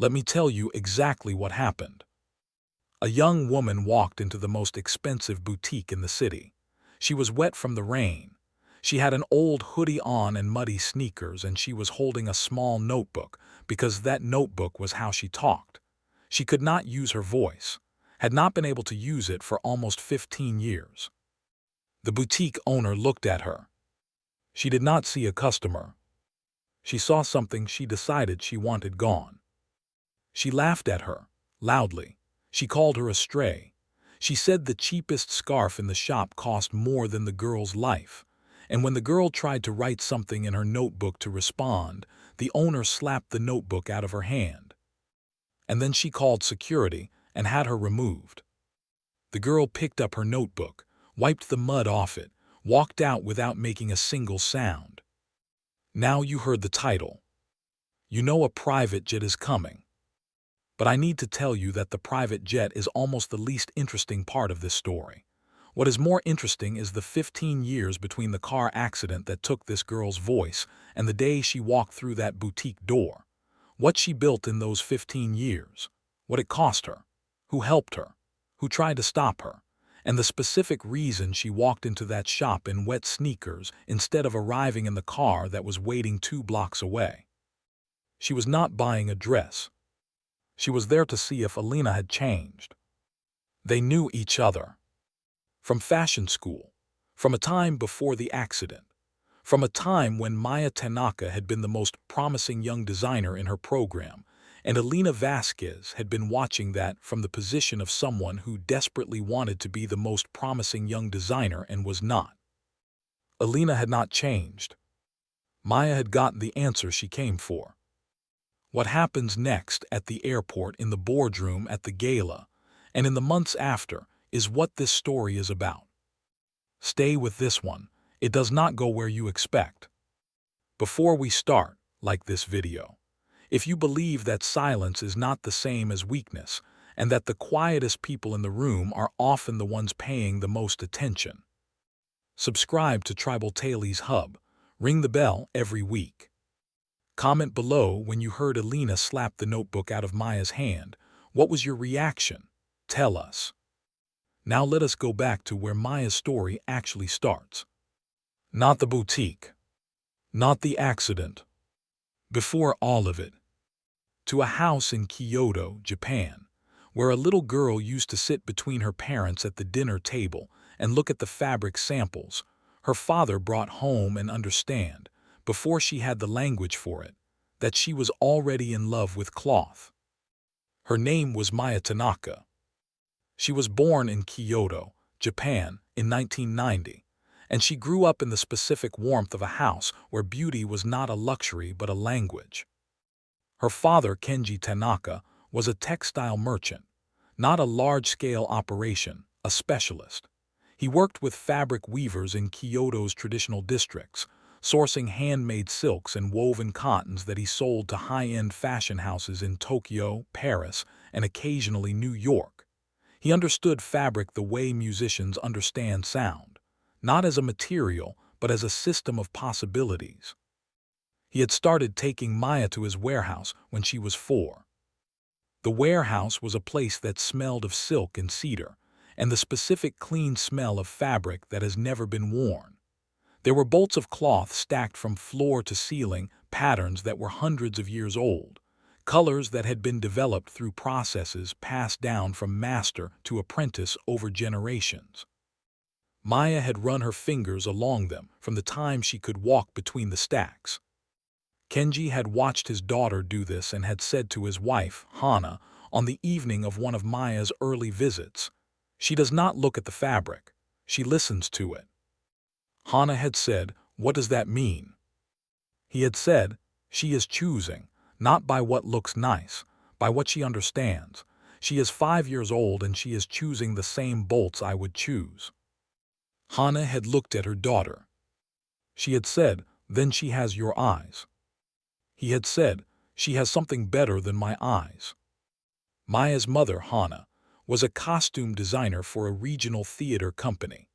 Let me tell you exactly what happened. A young woman walked into the most expensive boutique in the city. She was wet from the rain. She had an old hoodie on and muddy sneakers, and she was holding a small notebook because that notebook was how she talked. She could not use her voice, had not been able to use it for almost 15 years. The boutique owner looked at her. She did not see a customer. She saw something she decided she wanted gone. She laughed at her, loudly. She called her a stray. She said the cheapest scarf in the shop cost more than the girl's life. And when the girl tried to write something in her notebook to respond, the owner slapped the notebook out of her hand. And then she called security and had her removed. The girl picked up her notebook, wiped the mud off it, walked out without making a single sound. Now you heard the title. You know a private jet is coming. But I need to tell you that the private jet is almost the least interesting part of this story. What is more interesting is the 15 years between the car accident that took this girl's voice and the day she walked through that boutique door. What she built in those 15 years, what it cost her, who helped her, who tried to stop her, and the specific reason she walked into that shop in wet sneakers instead of arriving in the car that was waiting 2 blocks away. She was not buying a dress. She was there to see if Elena had changed. They knew each other. From fashion school, from a time before the accident, from a time when Maya Tanaka had been the most promising young designer in her program, and Elena Vasquez had been watching that from the position of someone who desperately wanted to be the most promising young designer and was not. Elena had not changed. Maya had gotten the answer she came for. What happens next at the airport, in the boardroom, at the gala, and in the months after, is what this story is about. Stay with this one. It does not go where you expect. Before we start, like this video. If you believe that silence is not the same as weakness, and that the quietest people in the room are often the ones paying the most attention. Subscribe to Tribal Tales Hub. Ring the bell every week. Comment below when you heard Elena slap the notebook out of Maya's hand. What was your reaction? Tell us. Now let us go back to where Maya's story actually starts. Not the boutique. Not the accident. Before all of it. To a house in Kyoto, Japan, where a little girl used to sit between her parents at the dinner table and look at the fabric samples her father brought home and understand, before she had the language for it, that she was already in love with cloth. Her name was Maya Tanaka. She was born in Kyoto, Japan, in 1990, and she grew up in the specific warmth of a house where beauty was not a luxury but a language. Her father, Kenji Tanaka, was a textile merchant, not a large-scale operation, a specialist. He worked with fabric weavers in Kyoto's traditional districts, sourcing handmade silks and woven cottons that he sold to high-end fashion houses in Tokyo, Paris, and occasionally New York. He understood fabric the way musicians understand sound, not as a material, but as a system of possibilities. He had started taking Maya to his warehouse when she was 4. The warehouse was a place that smelled of silk and cedar, and the specific clean smell of fabric that has never been worn. There were bolts of cloth stacked from floor to ceiling, patterns that were hundreds of years old, colors that had been developed through processes passed down from master to apprentice over generations. Maya had run her fingers along them from the time she could walk between the stacks. Kenji had watched his daughter do this and had said to his wife, Hana, on the evening of one of Maya's early visits, "She does not look at the fabric, she listens to it." Hana had said, "What does that mean?" He had said, "She is choosing, not by what looks nice, by what she understands. She is 5 years old and she is choosing the same bolts I would choose." Hana had looked at her daughter. She had said, "Then she has your eyes." He had said, "She has something better than my eyes." Maya's mother, Hana, was a costume designer for a regional theater company.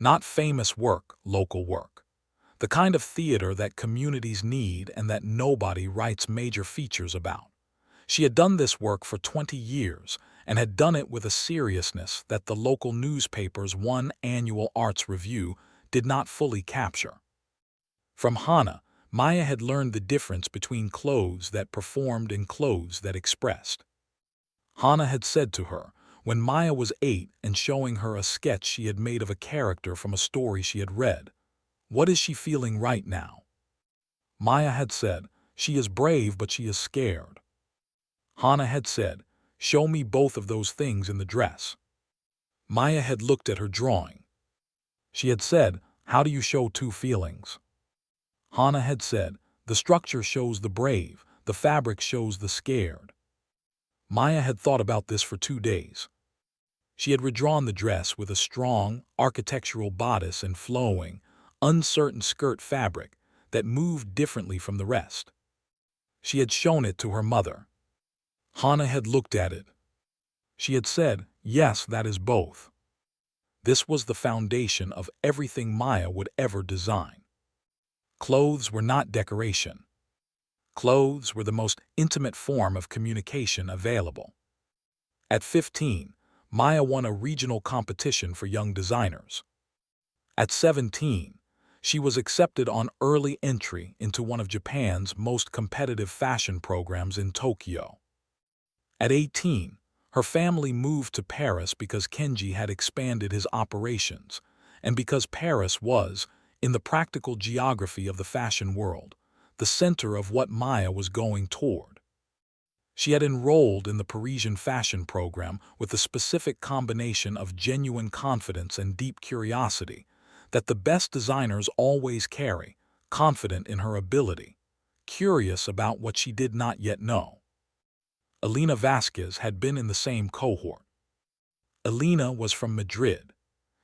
Not famous work, local work. The kind of theater that communities need and that nobody writes major features about. She had done this work for 20 years and had done it with a seriousness that the local newspaper's one annual arts review did not fully capture. From Hannah, Maya had learned the difference between clothes that performed and clothes that expressed. Hannah had said to her, when Maya was 8 and showing her a sketch she had made of a character from a story she had read, "What is she feeling right now?" Maya had said, "She is brave, but she is scared." Hannah had said, "Show me both of those things in the dress." Maya had looked at her drawing. She had said, "How do you show two feelings?" Hannah had said, "The structure shows the brave, the fabric shows the scared." Maya had thought about this for 2 days. She had redrawn the dress with a strong, architectural bodice and flowing, uncertain skirt fabric that moved differently from the rest. She had shown it to her mother. Hannah had looked at it. She had said, "Yes, that is both." This was the foundation of everything Maya would ever design. Clothes were not decoration. Clothes were the most intimate form of communication available. At 15, Maya won a regional competition for young designers. At 17, she was accepted on early entry into one of Japan's most competitive fashion programs in Tokyo. At 18, her family moved to Paris because Kenji had expanded his operations, and because Paris was, in the practical geography of the fashion world, the center of what Maya was going toward. She had enrolled in the Parisian fashion program with the specific combination of genuine confidence and deep curiosity that the best designers always carry, confident in her ability, curious about what she did not yet know. Elena Vasquez had been in the same cohort. Elena was from Madrid.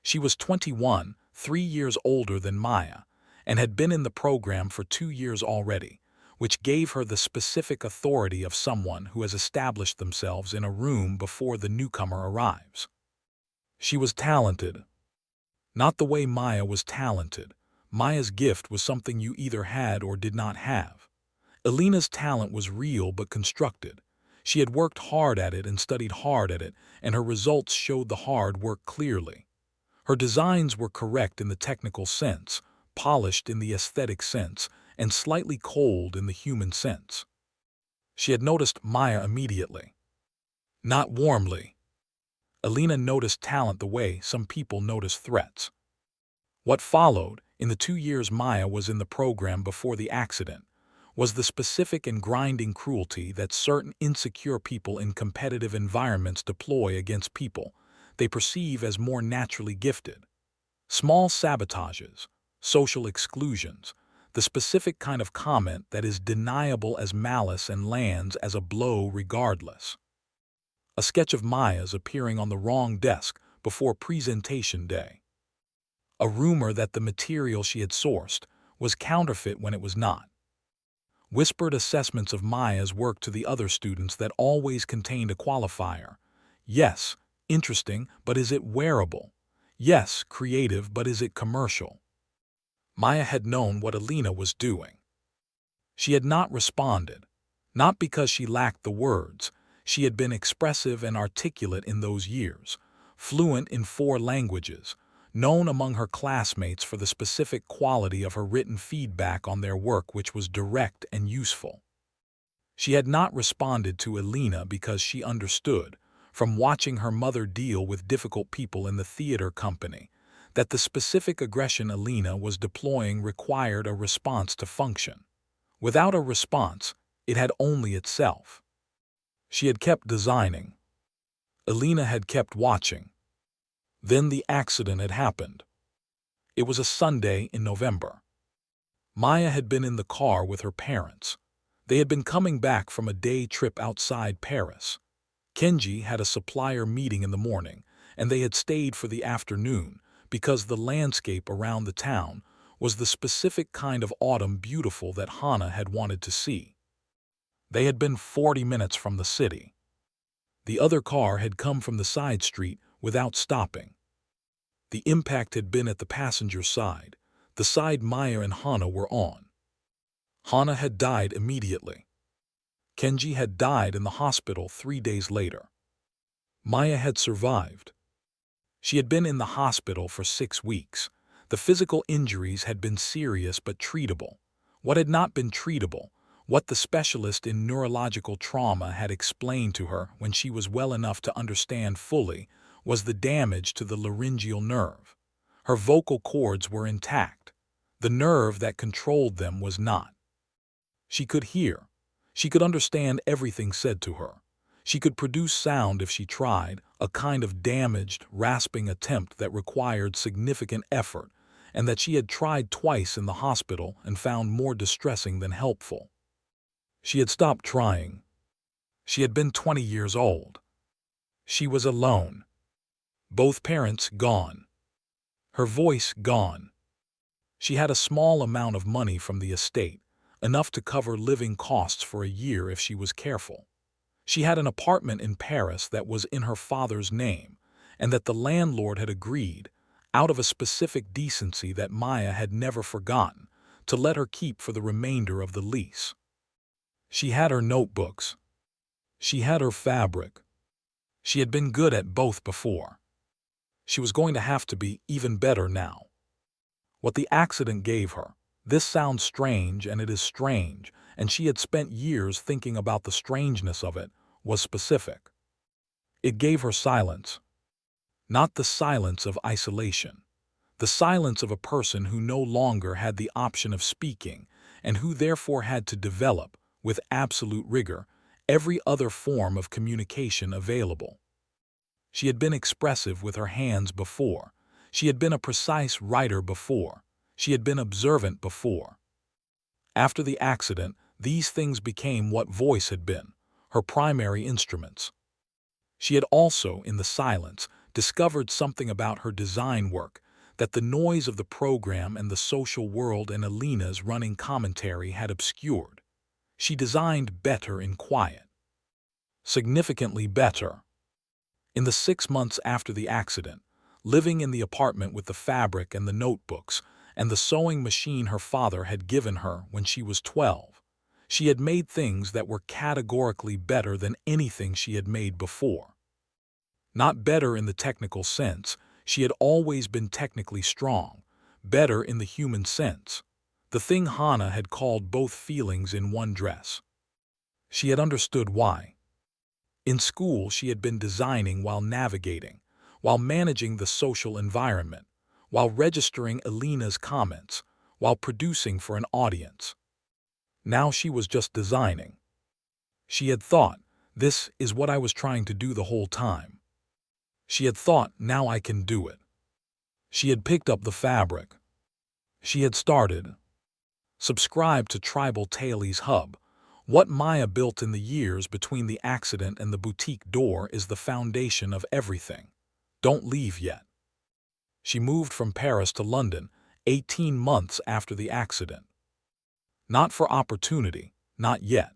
She was 21, 3 years older than Maya, and had been in the program for 2 years already, which gave her the specific authority of someone who has established themselves in a room before the newcomer arrives. She was talented. Not the way Maya was talented. Maya's gift was something you either had or did not have. Elena's talent was real but constructed. She had worked hard at it and studied hard at it, and her results showed the hard work clearly. Her designs were correct in the technical sense, polished in the aesthetic sense, and slightly cold in the human sense. She had noticed Maya immediately. Not warmly. Elena noticed talent the way some people notice threats. What followed, in the 2 years Maya was in the program before the accident, was the specific and grinding cruelty that certain insecure people in competitive environments deploy against people they perceive as more naturally gifted. Small sabotages, social exclusions, the specific kind of comment that is deniable as malice and lands as a blow regardless. A sketch of Maya's appearing on the wrong desk before presentation day. A rumor that the material she had sourced was counterfeit when it was not. Whispered assessments of Maya's work to the other students that always contained a qualifier. Yes, interesting, but is it wearable? Yes, creative, but is it commercial? Maya had known what Elena was doing. She had not responded, not because she lacked the words. She had been expressive and articulate in those years, fluent in 4 languages, known among her classmates for the specific quality of her written feedback on their work, which was direct and useful. She had not responded to Elena because she understood, from watching her mother deal with difficult people in the theater company, that the specific aggression Elena was deploying required a response to function. Without a response, it had only itself. She had kept designing. Elena had kept watching. Then the accident had happened. It was a Sunday in November. Maya had been in the car with her parents. They had been coming back from a day trip outside Paris. Kenji had a supplier meeting in the morning, and they had stayed for the afternoon because the landscape around the town was the specific kind of autumn beautiful that Hannah had wanted to see. They had been 40 minutes from the city. The other car had come from the side street without stopping. The impact had been at the passenger side, the side Maya and Hannah were on. Hannah had died immediately. Kenji had died in the hospital 3 days later. Maya had survived. She had been in the hospital for 6 weeks. The physical injuries had been serious but treatable. What had not been treatable, what the specialist in neurological trauma had explained to her when she was well enough to understand fully, was the damage to the laryngeal nerve. Her vocal cords were intact. The nerve that controlled them was not. She could hear. She could understand everything said to her. She could produce sound if she tried, a kind of damaged, rasping attempt that required significant effort, and that she had tried twice in the hospital and found more distressing than helpful. She had stopped trying. She had been 20 years old. She was alone. Both parents gone. Her voice gone. She had a small amount of money from the estate, enough to cover living costs for a year if she was careful. She had an apartment in Paris that was in her father's name, and that the landlord had agreed, out of a specific decency that Maya had never forgotten, to let her keep for the remainder of the lease. She had her notebooks. She had her fabric. She had been good at both before. She was going to have to be even better now. What the accident gave her, this sounds strange, and it is strange, and she had spent years thinking about the strangeness of it, was specific. It gave her silence. Not the silence of isolation. The silence of a person who no longer had the option of speaking, and who therefore had to develop, with absolute rigor, every other form of communication available. She had been expressive with her hands before. She had been a precise writer before. She had been observant before. After the accident, these things became what voice had been, her primary instruments. She had also, in the silence, discovered something about her design work that the noise of the program and the social world and Elena's running commentary had obscured. She designed better in quiet. Significantly better. In the 6 months after the accident, living in the apartment with the fabric and the notebooks and the sewing machine her father had given her when she was 12, she had made things that were categorically better than anything she had made before. Not better in the technical sense, she had always been technically strong, better in the human sense, the thing Hannah had called both feelings in one dress. She had understood why. In school, she had been designing while navigating, while managing the social environment, while registering Elena's comments, while producing for an audience. Now she was just designing. She had thought, this is what I was trying to do the whole time. She had thought, now I can do it. She had picked up the fabric. She had started. Subscribed to Tribal Taili's Hub. What Maya built in the years between the accident and the boutique door is the foundation of everything. Don't leave yet. She moved from Paris to London 18 months after the accident. Not for opportunity, not yet.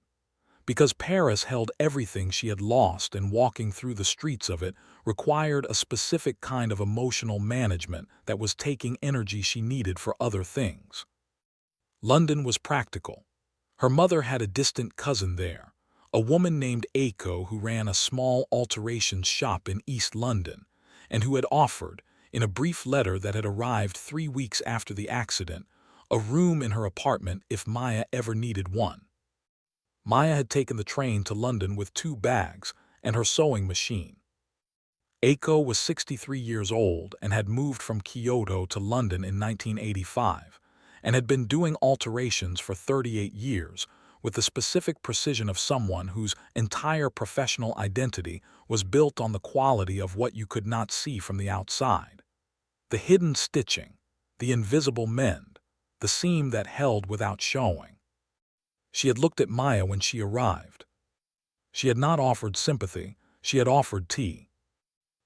Because Paris held everything she had lost, and walking through the streets of it required a specific kind of emotional management that was taking energy she needed for other things. London was practical. Her mother had a distant cousin there, a woman named Aiko who ran a small alterations shop in East London, and who had offered, in a brief letter that had arrived 3 weeks after the accident, a room in her apartment if Maya ever needed one. Maya had taken the train to London with 2 bags and her sewing machine. Aiko was 63 years old and had moved from Kyoto to London in 1985 and had been doing alterations for 38 years with the specific precision of someone whose entire professional identity was built on the quality of what you could not see from the outside. The hidden stitching, the invisible mend, the seam that held without showing. She had looked at Maya when she arrived. She had not offered sympathy, she had offered tea.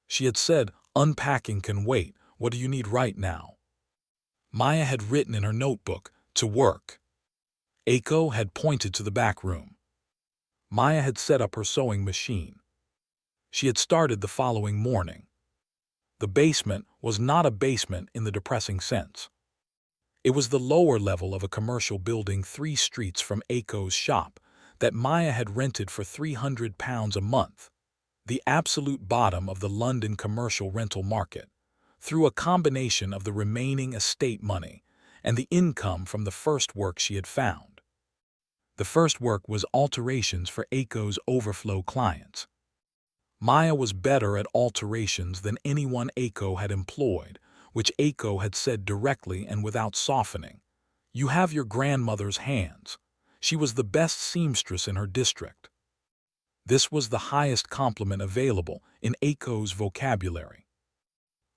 She had said, unpacking can wait, what do you need right now? Maya had written in her notebook, to work. Aiko had pointed to the back room. Maya had set up her sewing machine. She had started the following morning. The basement was not a basement in the depressing sense. It was the lower level of a commercial building 3 streets from Aiko's shop that Maya had rented for £300 a month, the absolute bottom of the London commercial rental market, through a combination of the remaining estate money and the income from the first work she had found. The first work was alterations for Aiko's overflow clients. Maya was better at alterations than anyone Aiko had employed, which Aiko had said directly and without softening. "You have your grandmother's hands." She was the best seamstress in her district. This was the highest compliment available in Aiko's vocabulary.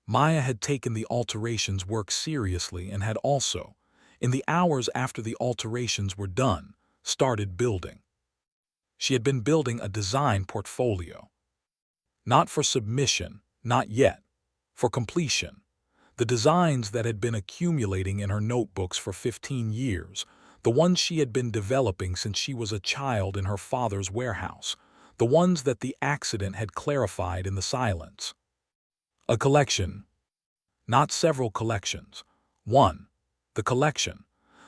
Maya had taken the alterations work seriously and had also, in the hours after the alterations were done, started building. She had been building a design portfolio. Not for submission, not yet. For completion. The designs that had been accumulating in her notebooks for 15 years, the ones she had been developing since she was a child in her father's warehouse, the ones that the accident had clarified in the silence. A collection. Not several collections. One. The collection.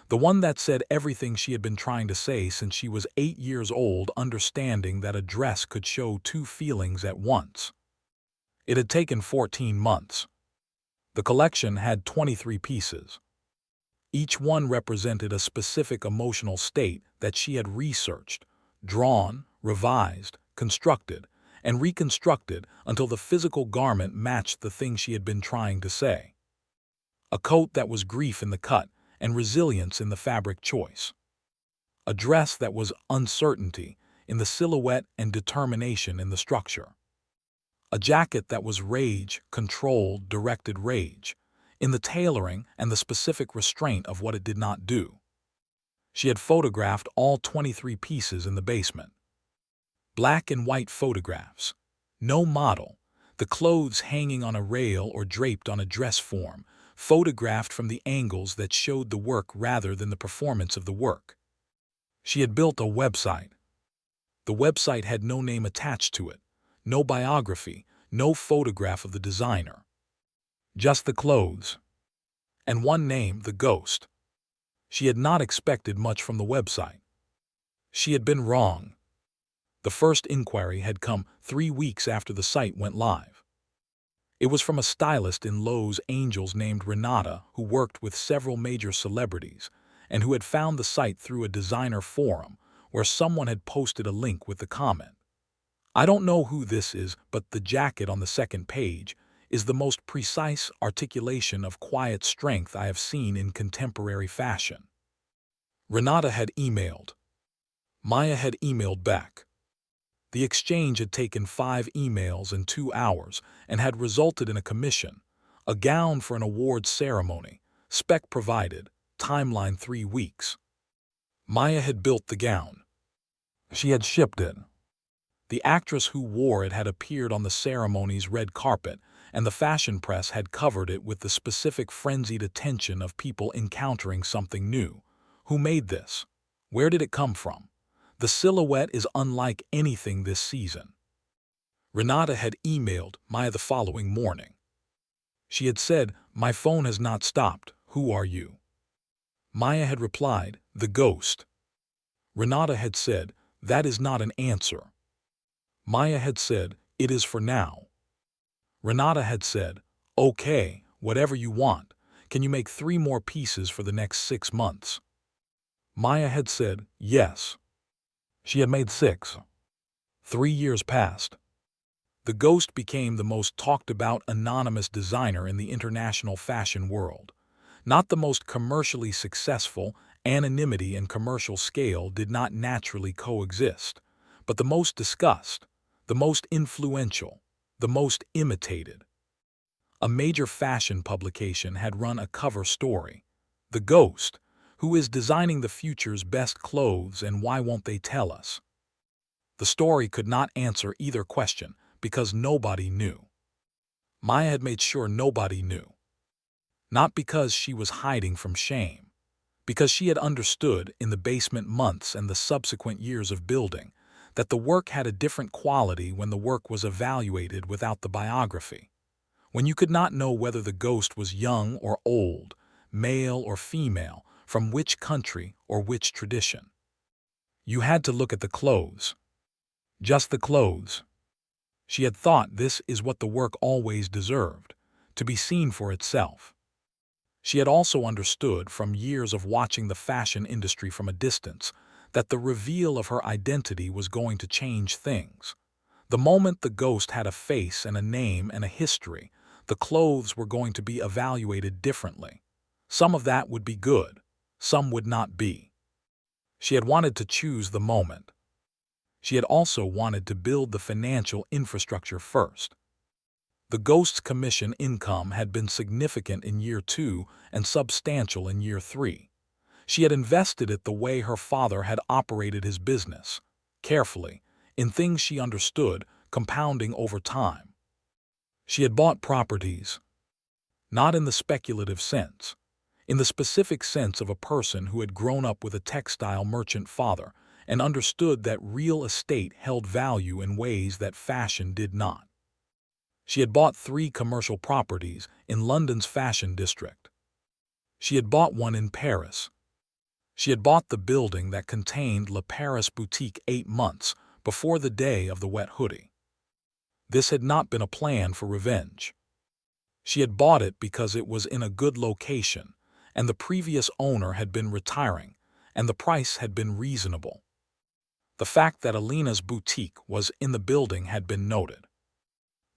The one that said everything she had been trying to say since she was 8 years old, understanding that a dress could show two feelings at once. It had taken 14 months. The collection had 23 pieces. Each one represented a specific emotional state that she had researched, drawn, revised, constructed, and reconstructed until the physical garment matched the thing she had been trying to say. A coat that was grief in the cut and resilience in the fabric choice. A dress that was uncertainty in the silhouette and determination in the structure. A jacket that was rage, controlled, directed rage, in the tailoring and the specific restraint of what it did not do. She had photographed all 23 pieces in the basement. Black and white photographs. No model. The clothes hanging on a rail or draped on a dress form, photographed from the angles that showed the work rather than the performance of the work. She had built a website. The website had no name attached to it, no biography, no photograph of the designer. Just the clothes. And one name, The Ghost. She had not expected much from the website. She had been wrong. The first inquiry had come 3 weeks after the site went live. It was from a stylist in Los Angeles named Renata, who worked with several major celebrities and who had found the site through a designer forum where someone had posted a link with the comment, "I don't know who this is, but the jacket on the second page is the most precise articulation of quiet strength I have seen in contemporary fashion." Renata had emailed. Maya had emailed back. The exchange had taken 5 emails in 2 hours and had resulted in a commission, a gown for an awards ceremony, spec provided, timeline 3 weeks. Maya had built the gown. She had shipped it. The actress who wore it had appeared on the ceremony's red carpet, and the fashion press had covered it with the specific frenzied attention of people encountering something new. Who made this? Where did it come from? The silhouette is unlike anything this season. Renata had emailed Maya the following morning. She had said, "My phone has not stopped. Who are you?" Maya had replied, "The Ghost." Renata had said, "That is not an answer." Maya had said, "It is for now." Renata had said, "Okay, whatever you want. Can you make 3 more pieces for the next 6 months?" Maya had said, "Yes." She had made 6. 3 years passed. The Ghost became the most talked about anonymous designer in the international fashion world. Not the most commercially successful, anonymity and commercial scale did not naturally coexist, but the most discussed, the most influential, the most imitated. A major fashion publication had run a cover story. "The Ghost, who is designing the future's best clothes and why won't they tell us?" The story could not answer either question because nobody knew. Maya had made sure nobody knew. Not because she was hiding from shame, because she had understood in the basement months and the subsequent years of building that the work had a different quality when the work was evaluated without the biography. When you could not know whether the Ghost was young or old, male or female, from which country or which tradition. You had to look at the clothes. Just the clothes. She had thought this is what the work always deserved, to be seen for itself. She had also understood from years of watching the fashion industry from a distance that the reveal of her identity was going to change things. The moment the ghost had a face and a name and a history, the clothes were going to be evaluated differently. Some of that would be good, some would not be. She had wanted to choose the moment. She had also wanted to build the financial infrastructure first. The ghost's commission income had been significant in year 2 and substantial in year 3. She had invested it the way her father had operated his business, carefully, in things she understood, compounding over time. She had bought properties, not in the speculative sense, in the specific sense of a person who had grown up with a textile merchant father and understood that real estate held value in ways that fashion did not. She had bought 3 commercial properties in London's fashion district. She had bought one in Paris. She had bought the building that contained La Paris Boutique 8 months before the day of the wet hoodie. This had not been a plan for revenge. She had bought it because it was in a good location, and the previous owner had been retiring, and the price had been reasonable. The fact that Elena's boutique was in the building had been noted.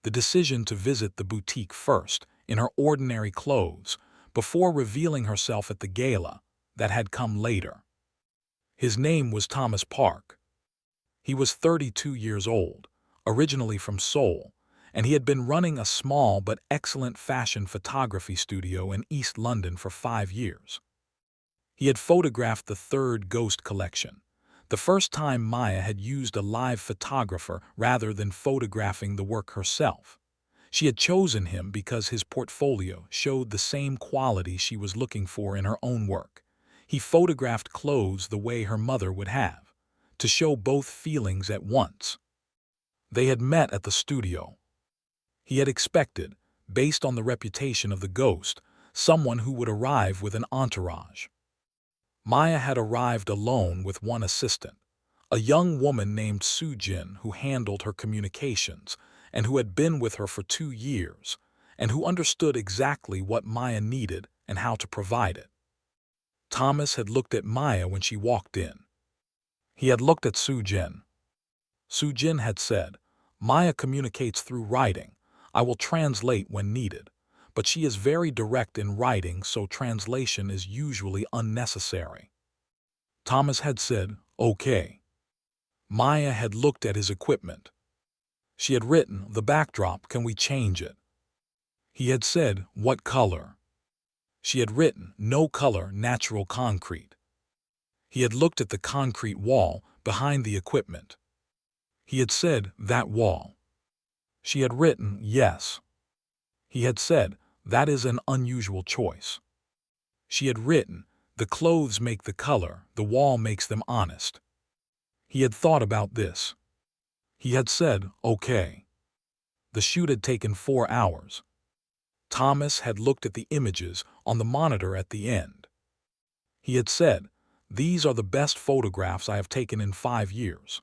The decision to visit the boutique first, in her ordinary clothes, before revealing herself at the gala, that had come later. His name was Thomas Park. He was 32 years old, originally from Seoul, and he had been running a small but excellent fashion photography studio in East London for 5 years. He had photographed the 3rd Ghost collection, the first time Maya had used a live photographer rather than photographing the work herself. She had chosen him because his portfolio showed the same quality she was looking for in her own work. He photographed clothes the way her mother would have, to show both feelings at once. They had met at the studio. He had expected, based on the reputation of the ghost, someone who would arrive with an entourage. Maya had arrived alone with one assistant, a young woman named Soo-jin who handled her communications and who had been with her for 2 years and who understood exactly what Maya needed and how to provide it. Thomas had looked at Maya when she walked in. He had looked at Soo-jin. Soo-jin had said, "Maya communicates through writing. I will translate when needed, but she is very direct in writing, so translation is usually unnecessary." Thomas had said, "Okay." Maya had looked at his equipment. She had written, "The backdrop, can we change it?" He had said, "What color?" She had written, "No color, natural concrete." He had looked at the concrete wall behind the equipment. He had said, "That wall." She had written, "Yes." He had said, "That is an unusual choice." She had written, "The clothes make the color, the wall makes them honest." He had thought about this. He had said, "Okay." The shoot had taken 4 hours. Thomas had looked at the images on the monitor at the end. He had said, "These are the best photographs I have taken in 5 years."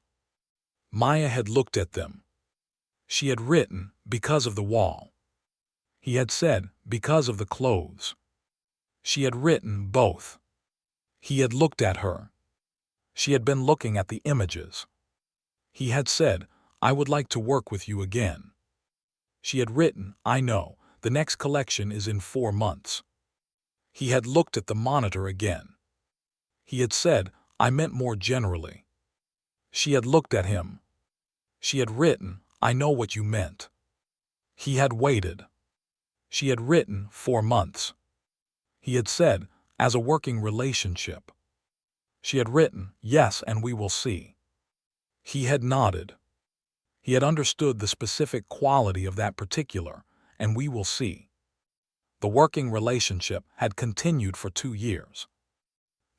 Maya had looked at them. She had written, "Because of the wall." He had said, "Because of the clothes." She had written, "Both." He had looked at her. She had been looking at the images. He had said, "I would like to work with you again." She had written, "I know, the next collection is in 4 months." He had looked at the monitor again. He had said, "I meant more generally." She had looked at him. She had written, "I know what you meant." He had waited. She had written, 4 months. He had said, "As a working relationship." She had written, "Yes, and we will see." He had nodded. He had understood the specific quality of that particular, "and we will see." The working relationship had continued for 2 years.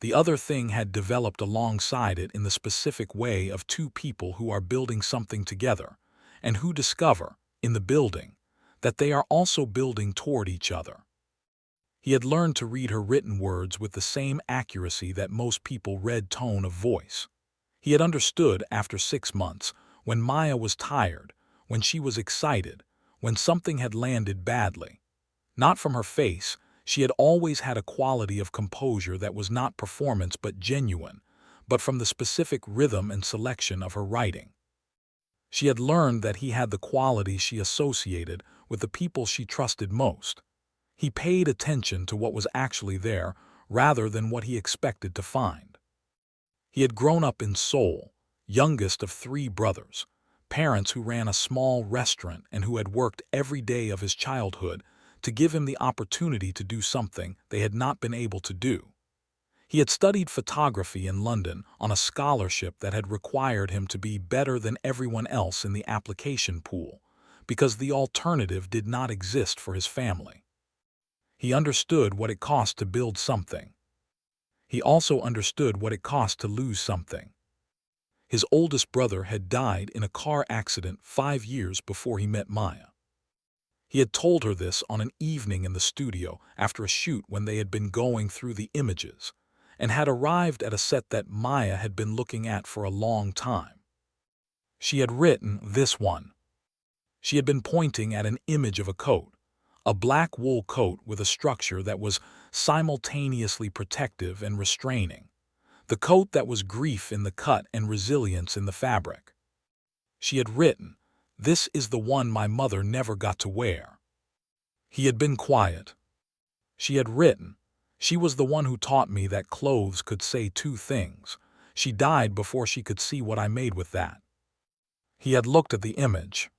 The other thing had developed alongside it in the specific way of 2 people who are building something together, and who discover, in the building, that they are also building toward each other. He had learned to read her written words with the same accuracy that most people read tone of voice. He had understood after 6 months, when Maya was tired, when she was excited, when something had landed badly. Not from her face, she had always had a quality of composure that was not performance but genuine, but from the specific rhythm and selection of her writing. She had learned that he had the qualities she associated with the people she trusted most. He paid attention to what was actually there rather than what he expected to find. He had grown up in Seoul, youngest of 3 brothers, parents who ran a small restaurant and who had worked every day of his childhood to give him the opportunity to do something they had not been able to do. He had studied photography in London on a scholarship that had required him to be better than everyone else in the application pool, because the alternative did not exist for his family. He understood what it cost to build something. He also understood what it cost to lose something. His oldest brother had died in a car accident 5 years before he met Maya. He had told her this on an evening in the studio after a shoot when they had been going through the images, and had arrived at a set that Maya had been looking at for a long time. She had written this one. She had been pointing at an image of a coat, a black wool coat with a structure that was simultaneously protective and restraining, the coat that was grief in the cut and resilience in the fabric. She had written, "This is the one my mother never got to wear." He had been quiet. She had written, "She was the one who taught me that clothes could say 2 things. She died before she could see what I made with that." He had looked at the image.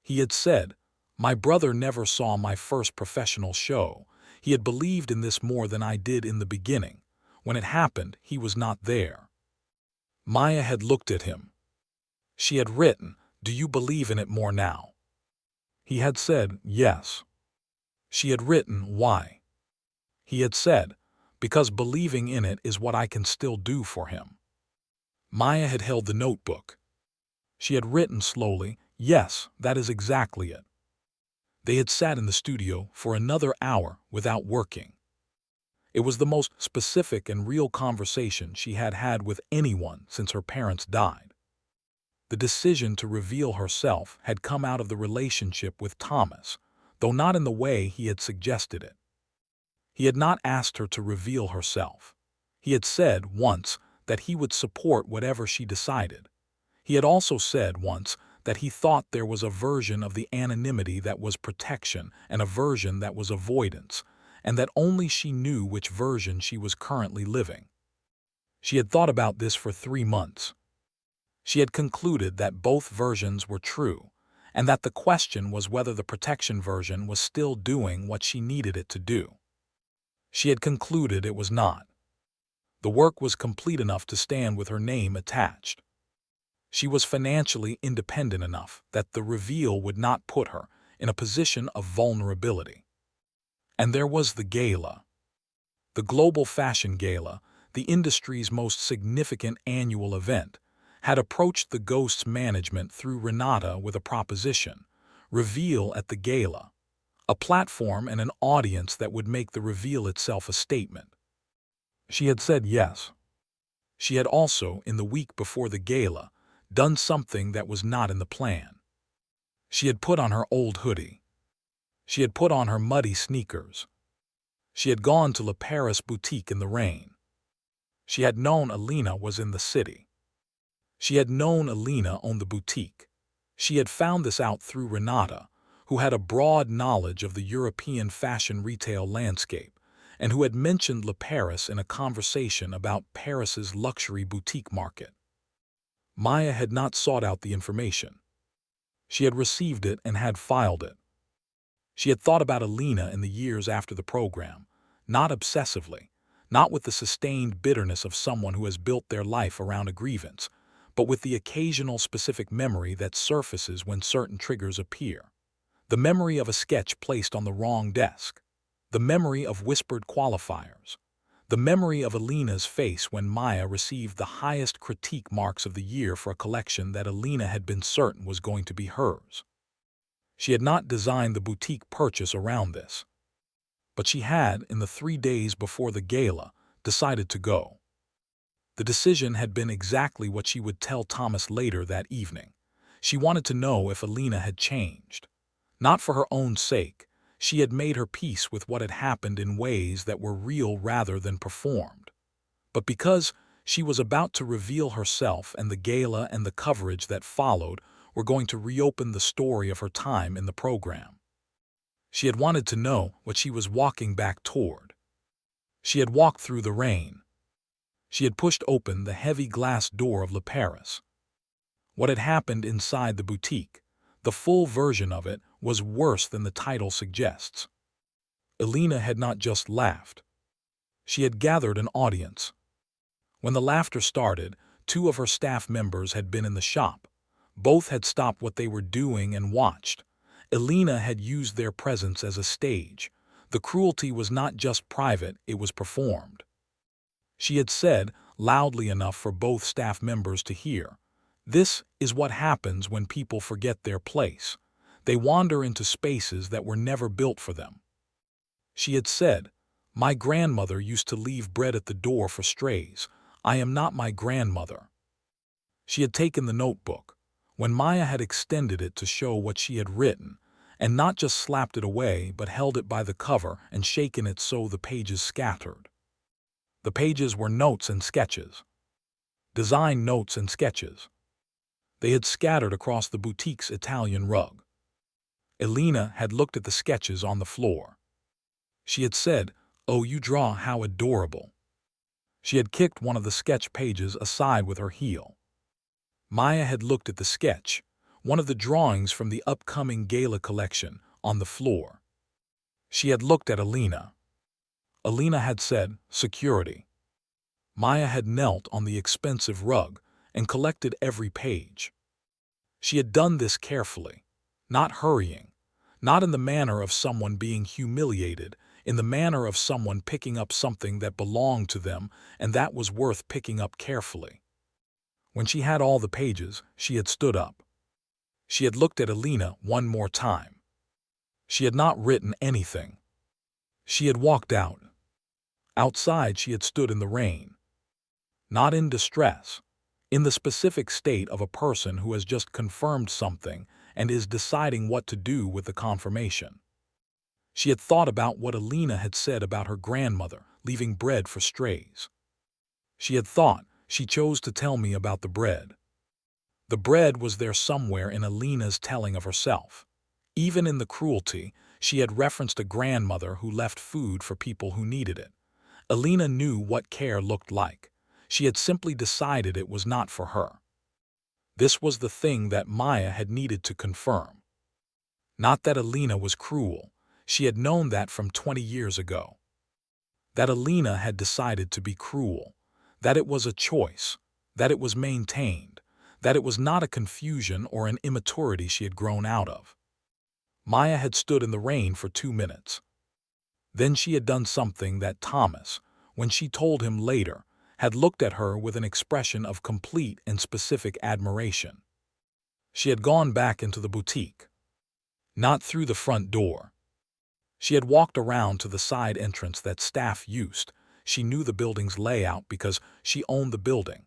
He had said, "My brother never saw my first professional show. He had believed in this more than I did in the beginning. When it happened, he was not there." Maya had looked at him. She had written, "Do you believe in it more now?" He had said, "Yes." She had written, "Why?" He had said, "Because believing in it is what I can still do for him." Maya had held the notebook. She had written slowly, "Yes, that is exactly it." They had sat in the studio for another hour without working. It was the most specific and real conversation she had had with anyone since her parents died. The decision to reveal herself had come out of the relationship with Thomas, though not in the way he had suggested it. He had not asked her to reveal herself. He had said once that he would support whatever she decided. He had also said once that he thought there was a version of the anonymity that was protection and a version that was avoidance, and that only she knew which version she was currently living. She had thought about this for 3 months. She had concluded that both versions were true, and that the question was whether the protection version was still doing what she needed it to do. She had concluded it was not. The work was complete enough to stand with her name attached. She was financially independent enough that the reveal would not put her in a position of vulnerability. And there was the gala. The Global Fashion Gala, the industry's most significant annual event, had approached the Ghost's management through Renata with a proposition: reveal at the gala, a platform and an audience that would make the reveal itself a statement. She had said yes. She had also, in the week before the gala, done something that was not in the plan. She had put on her old hoodie. She had put on her muddy sneakers. She had gone to La Paris boutique in the rain. She had known Elena was in the city. She had known Elena owned the boutique. She had found this out through Renata, who had a broad knowledge of the European fashion retail landscape, and who had mentioned La Paris in a conversation about Paris's luxury boutique market. Maya had not sought out the information. She had received it and had filed it. She had thought about Elena in the years after the program, not obsessively, not with the sustained bitterness of someone who has built their life around a grievance, but with the occasional specific memory that surfaces when certain triggers appear. The memory of a sketch placed on the wrong desk. The memory of whispered qualifiers. The memory of Elena's face when Maya received the highest critique marks of the year for a collection that Elena had been certain was going to be hers. She had not designed the boutique purchase around this. But she had, in the 3 days before the gala, decided to go. The decision had been exactly what she would tell Thomas later that evening. She wanted to know if Elena had changed. Not for her own sake. She had made her peace with what had happened in ways that were real rather than performed. But because she was about to reveal herself, and the gala and the coverage that followed were going to reopen the story of her time in the program. She had wanted to know what she was walking back toward. She had walked through the rain. She had pushed open the heavy glass door of Le Paris. What had happened inside the boutique, the full version of it, was worse than the title suggests. Elena had not just laughed. She had gathered an audience. When the laughter started, two of her staff members had been in the shop. Both had stopped what they were doing and watched. Elena had used their presence as a stage. The cruelty was not just private, it was performed. She had said, loudly enough for both staff members to hear, "This is what happens when people forget their place. They wander into spaces that were never built for them." She had said, "My grandmother used to leave bread at the door for strays. I am not my grandmother." She had taken the notebook, when Maya had extended it to show what she had written, and not just slapped it away but held it by the cover and shaken it so the pages scattered. The pages were notes and sketches. Design notes and sketches. They had scattered across the boutique's Italian rug. Elena had looked at the sketches on the floor. She had said, "Oh, you draw how adorable." She had kicked one of the sketch pages aside with her heel. Maya had looked at the sketch, one of the drawings from the upcoming gala collection, on the floor. She had looked at Elena. Elena had said, "Security." Maya had knelt on the expensive rug and collected every page. She had done this carefully, not hurrying, not in the manner of someone being humiliated, in the manner of someone picking up something that belonged to them and that was worth picking up carefully. When she had all the pages, she had stood up. She had looked at Elena one more time. She had not written anything. She had walked out. Outside she had stood in the rain. Not in distress, in the specific state of a person who has just confirmed something and is deciding what to do with the confirmation. She had thought about what Elena had said about her grandmother leaving bread for strays. She had thought, "She chose to tell me about the bread." The bread was there somewhere in Elena's telling of herself. Even in the cruelty, she had referenced a grandmother who left food for people who needed it. Elena knew what care looked like. She had simply decided it was not for her. This was the thing that Maya had needed to confirm. Not that Elena was cruel. She had known that from 20 years ago. That Elena had decided to be cruel. That it was a choice. That it was maintained. That it was not a confusion or an immaturity she had grown out of. Maya had stood in the rain for 2 minutes. Then she had done something that Thomas, when she told him later, had looked at her with an expression of complete and specific admiration. She had gone back into the boutique. Not through the front door. She had walked around to the side entrance that staff used. She knew the building's layout because she owned the building.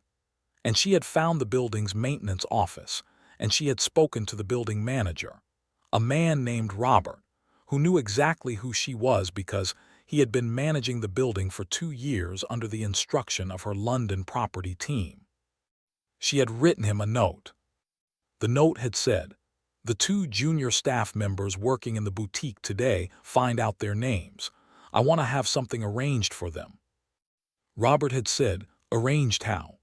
And she had found the building's maintenance office, and she had spoken to the building manager, a man named Robert, who knew exactly who she was because he had been managing the building for 2 years under the instruction of her London property team. She had written him a note. The note had said, "The 2 junior staff members working in the boutique today find out their names. I want to have something arranged for them." Robert had said, "Arranged how?"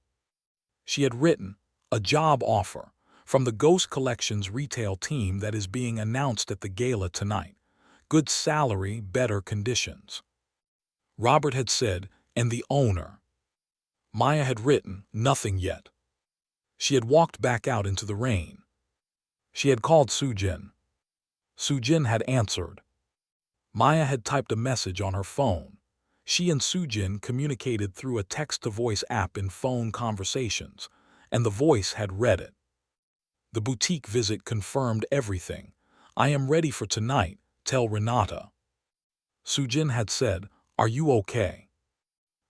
She had written, "A job offer from the Ghost Collections retail team that is being announced at the gala tonight. Good salary, better conditions." Robert had said, "And the owner." Maya had written, "Nothing yet." She had walked back out into the rain. She had called Sujin. Sujin had answered. Maya had typed a message on her phone. She and Sujin communicated through a text-to-voice app in phone conversations, and the voice had read it. The boutique visit confirmed everything. "I am ready for tonight, tell Renata." Sujin had said, "Are you okay?"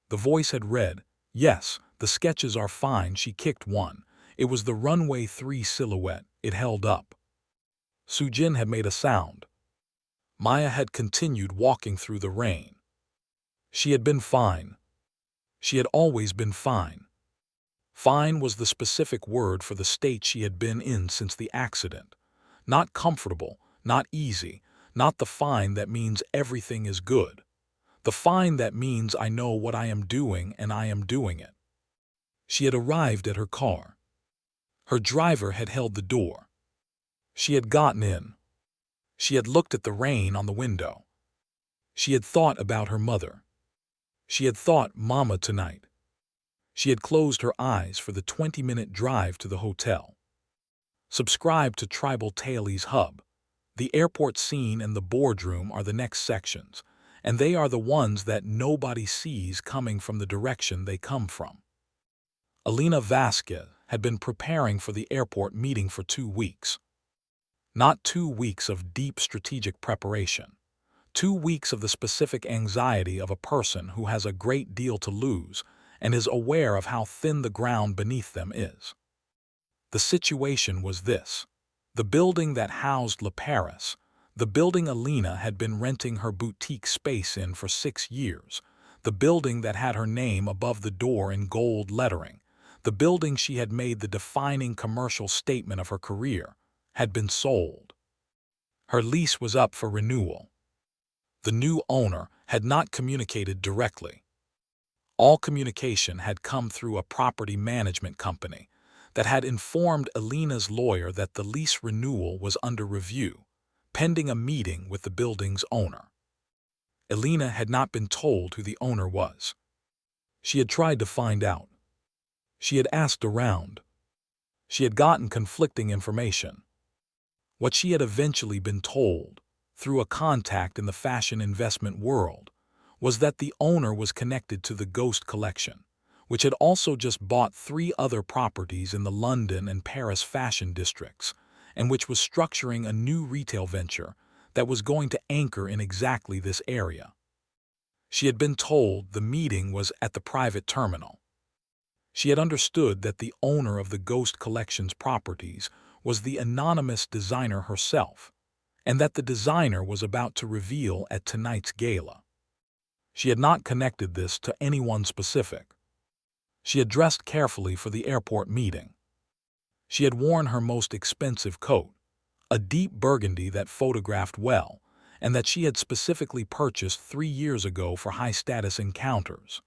The voice had read, "Yes, The sketches are fine, she kicked one. It was the runway 3 silhouette. It held up. Sujin had made a sound. Maya had continued walking through the rain. She had been fine. She had always been fine. Fine was the specific word for the state she had been in since the accident. Not comfortable, not easy, not the fine that means everything is good. The fine that means I know what I am doing and I am doing it. She had arrived at her car. Her driver had held the door. She had gotten in. She had looked at the rain on the window. She had thought about her mother. She had thought, Mama tonight. She had closed her eyes for the 20-minute drive to the hotel. Subscribe to Tribal Taile's Hub. The airport scene and the boardroom are the next sections, and they are the ones that nobody sees coming from the direction they come from. Elena Vasquez had been preparing for the airport meeting for 2 weeks. Not 2 weeks of deep strategic preparation. 2 weeks of the specific anxiety of a person who has a great deal to lose and is aware of how thin the ground beneath them is. The situation was this. The building that housed Le Paris, the building Elena had been renting her boutique space in for 6 years, the building that had her name above the door in gold lettering, the building she had made the defining commercial statement of her career, had been sold. Her lease was up for renewal. The new owner had not communicated directly. All communication had come through a property management company that had informed Elena's lawyer that the lease renewal was under review, pending a meeting with the building's owner. Elena had not been told who the owner was. She had tried to find out. She had asked around. She had gotten conflicting information. What she had eventually been told, through a contact in the fashion investment world, was that the owner was connected to the Ghost Collection, which had also just bought 3 other properties in the London and Paris fashion districts, and which was structuring a new retail venture that was going to anchor in exactly this area. She had been told the meeting was at the private terminal. She had understood that the owner of the Ghost Collection's properties was the anonymous designer herself, and that the designer was about to reveal at tonight's gala. She had not connected this to anyone specific. She had dressed carefully for the airport meeting. She had worn her most expensive coat, a deep burgundy that photographed well, and that she had specifically purchased 3 years ago for high-status encounters.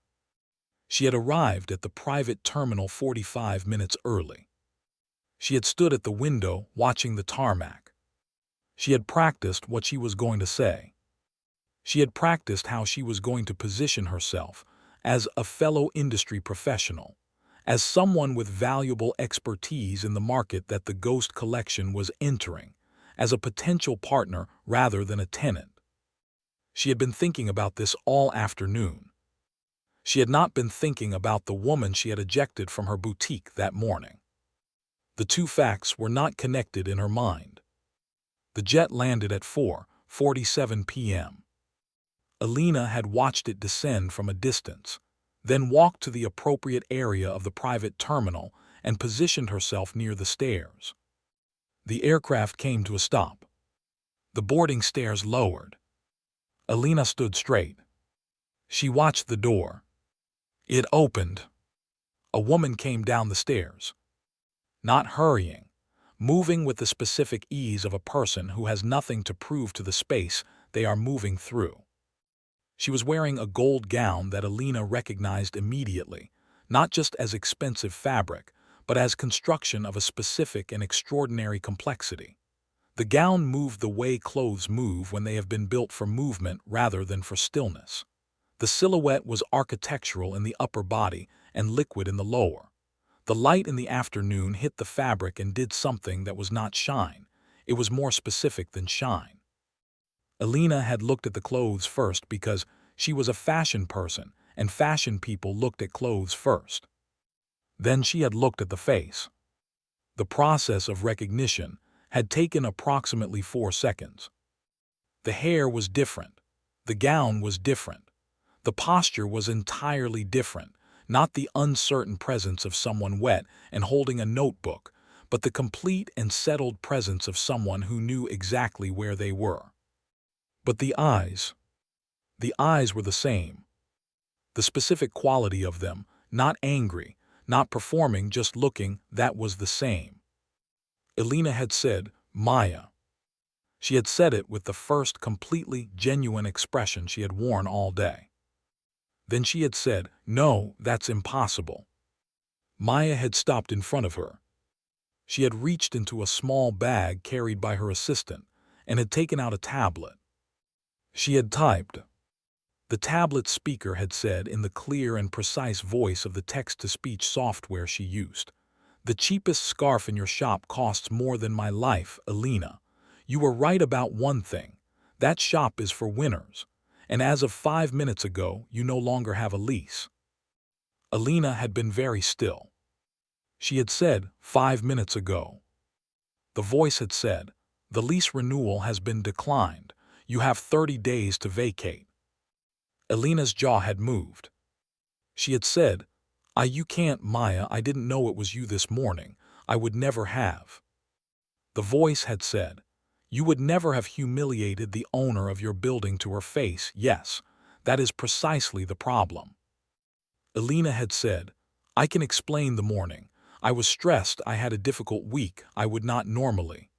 She had arrived at the private terminal 45 minutes early. She had stood at the window watching the tarmac. She had practiced what she was going to say. She had practiced how she was going to position herself as a fellow industry professional, as someone with valuable expertise in the market that the Ghost Collection was entering, as a potential partner rather than a tenant. She had been thinking about this all afternoon. She had not been thinking about the woman she had ejected from her boutique that morning. The two facts were not connected in her mind. The jet landed at 4:47 p.m. Elena had watched it descend from a distance, then walked to the appropriate area of the private terminal and positioned herself near the stairs. The aircraft came to a stop. The boarding stairs lowered. Elena stood straight. She watched the door. It opened. A woman came down the stairs. Not hurrying, moving with the specific ease of a person who has nothing to prove to the space they are moving through. She was wearing a gold gown that Elena recognized immediately, not just as expensive fabric, but as construction of a specific and extraordinary complexity. The gown moved the way clothes move when they have been built for movement rather than for stillness. The silhouette was architectural in the upper body and liquid in the lower. The light in the afternoon hit the fabric and did something that was not shine. It was more specific than shine. Elena had looked at the clothes first because she was a fashion person and fashion people looked at clothes first. Then she had looked at the face. The process of recognition had taken approximately 4 seconds. The hair was different. The gown was different. The posture was entirely different, not the uncertain presence of someone wet and holding a notebook, but the complete and settled presence of someone who knew exactly where they were. But the eyes were the same. The specific quality of them, not angry, not performing, just looking, that was the same. Elena had said, "Maya." She had said it with the first completely genuine expression she had worn all day. Then she had said, "No, that's impossible." Maya had stopped in front of her. She had reached into a small bag carried by her assistant and had taken out a tablet. She had typed. The tablet speaker had said in the clear and precise voice of the text-to-speech software she used, "The cheapest scarf in your shop costs more than my life, Elena. You were right about one thing. That shop is for winners. And as of 5 minutes ago, you no longer have a lease." Elena had been very still. She had said, 5 minutes ago. The voice had said, "The lease renewal has been declined. You have 30 days to vacate." Elena's jaw had moved. She had said, You can't, Maya, I didn't know it was you this morning. I would never have." The voice had said, "You would never have humiliated the owner of your building to her face. Yes, that is precisely the problem." Elena had said, "I can explain the morning. I was stressed, I had a difficult week, I would not normally."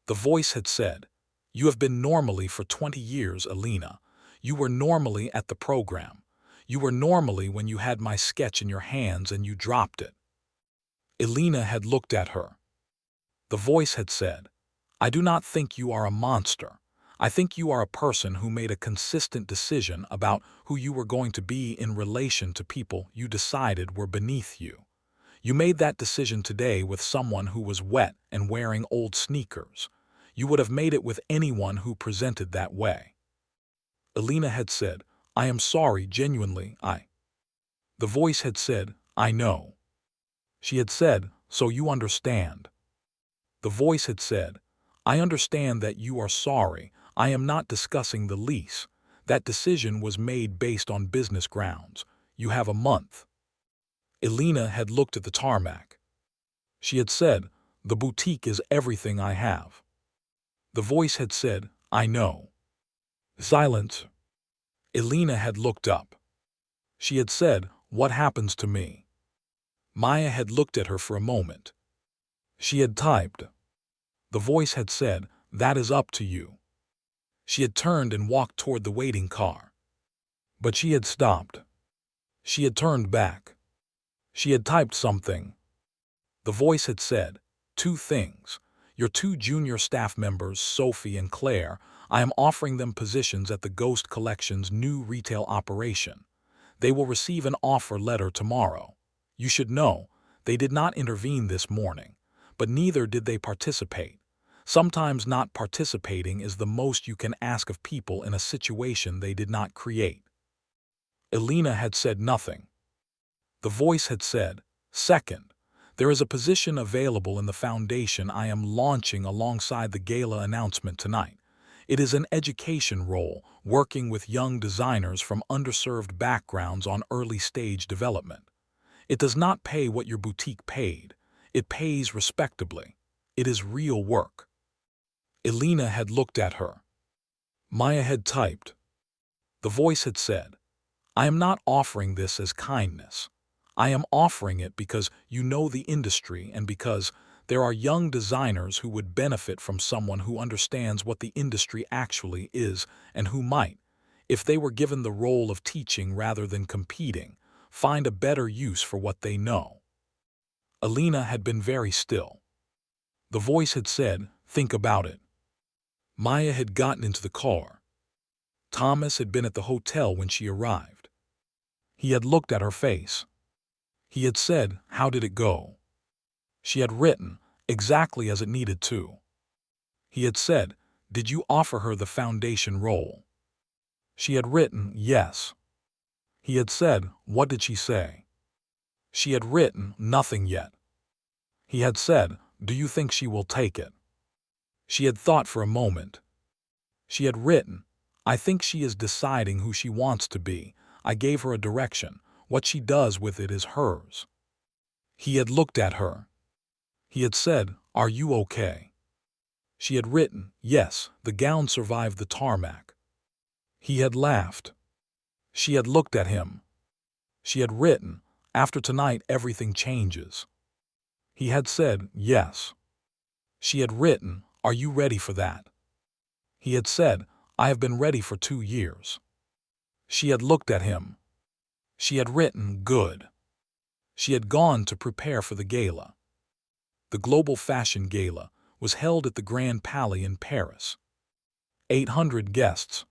The voice had said, "You have been normally for 20 years, Elena. You were normally at the program. You were normally when you had my sketch in your hands and you dropped it." Elena had looked at her. The voice had said, "I do not think you are a monster. I think you are a person who made a consistent decision about who you were going to be in relation to people you decided were beneath you. You made that decision today with someone who was wet and wearing old sneakers. You would have made it with anyone who presented that way." Elena had said, "I am sorry, genuinely, I." The voice had said, "I know." She had said, "So you understand." The voice had said, "I understand that you are sorry. I am not discussing the lease. That decision was made based on business grounds. You have a month." Elena had looked at the tarmac. She had said, "The boutique is everything I have." The voice had said, "I know." Silence. Elena had looked up. She had said, "What happens to me?" Maya had looked at her for a moment. She had typed. The voice had said, "That is up to you." She had turned and walked toward the waiting car. But she had stopped. She had turned back. She had typed something. The voice had said, "Two things. Your two junior staff members, Sophie and Claire, I am offering them positions at the Ghost Collection's new retail operation. They will receive an offer letter tomorrow. You should know, they did not intervene this morning, but neither did they participate. Sometimes not participating is the most you can ask of people in a situation they did not create." Elena had said nothing. The voice had said, "Second, there is a position available in the foundation I am launching alongside the gala announcement tonight. It is an education role, working with young designers from underserved backgrounds on early-stage development. It does not pay what your boutique paid. It pays respectably. It is real work." Elena had looked at her. Maya had typed. The voice had said, "I am not offering this as kindness. I am offering it because you know the industry and because there are young designers who would benefit from someone who understands what the industry actually is and who might, if they were given the role of teaching rather than competing, find a better use for what they know." Elena had been very still. The voice had said, "Think about it." Maya had gotten into the car. Thomas had been at the hotel when she arrived. He had looked at her face. He had said, "How did it go?" She had written, exactly as it needed to. He had said, "Did you offer her the foundation role?" She had written, "Yes." He had said, "What did she say?" She had written, "Nothing yet." He had said, "Do you think she will take it?" She had thought for a moment. She had written, "I think she is deciding who she wants to be. I gave her a direction. What she does with it is hers. He had looked at her. He had said, "Are you okay?" She had written, "Yes, the gown survived the tarmac." He had laughed. She had looked at him. She had written, "After tonight everything changes." He had said, "Yes." She had written, "Are you ready for that?" He had said, "I have been ready for 2 years." She had looked at him. She had written, "Good." She had gone to prepare for the gala. The Global Fashion Gala was held at the Grand Palais in Paris. 800 guests.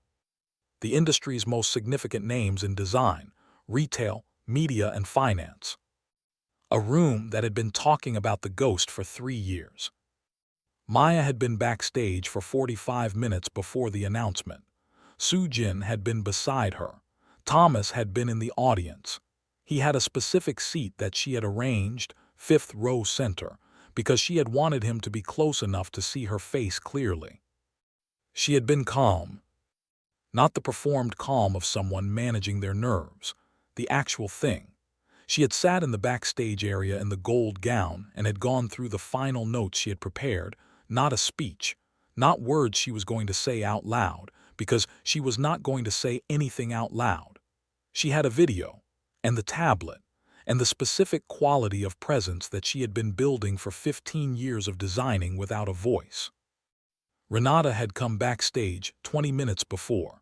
The industry's most significant names in design, retail, media, and finance. A room that had been talking about the ghost for 3 years. Maya had been backstage for 45 minutes before the announcement. Soo-jin had been beside her. Thomas had been in the audience. He had a specific seat that she had arranged, 5th row center, because she had wanted him to be close enough to see her face clearly. She had been calm. Not the performed calm of someone managing their nerves, the actual thing. She had sat in the backstage area in the gold gown and had gone through the final notes she had prepared, not a speech, not words she was going to say out loud, because she was not going to say anything out loud. She had a video, and the tablet, and the specific quality of presence that she had been building for 15 years of designing without a voice. Renata had come backstage 20 minutes before.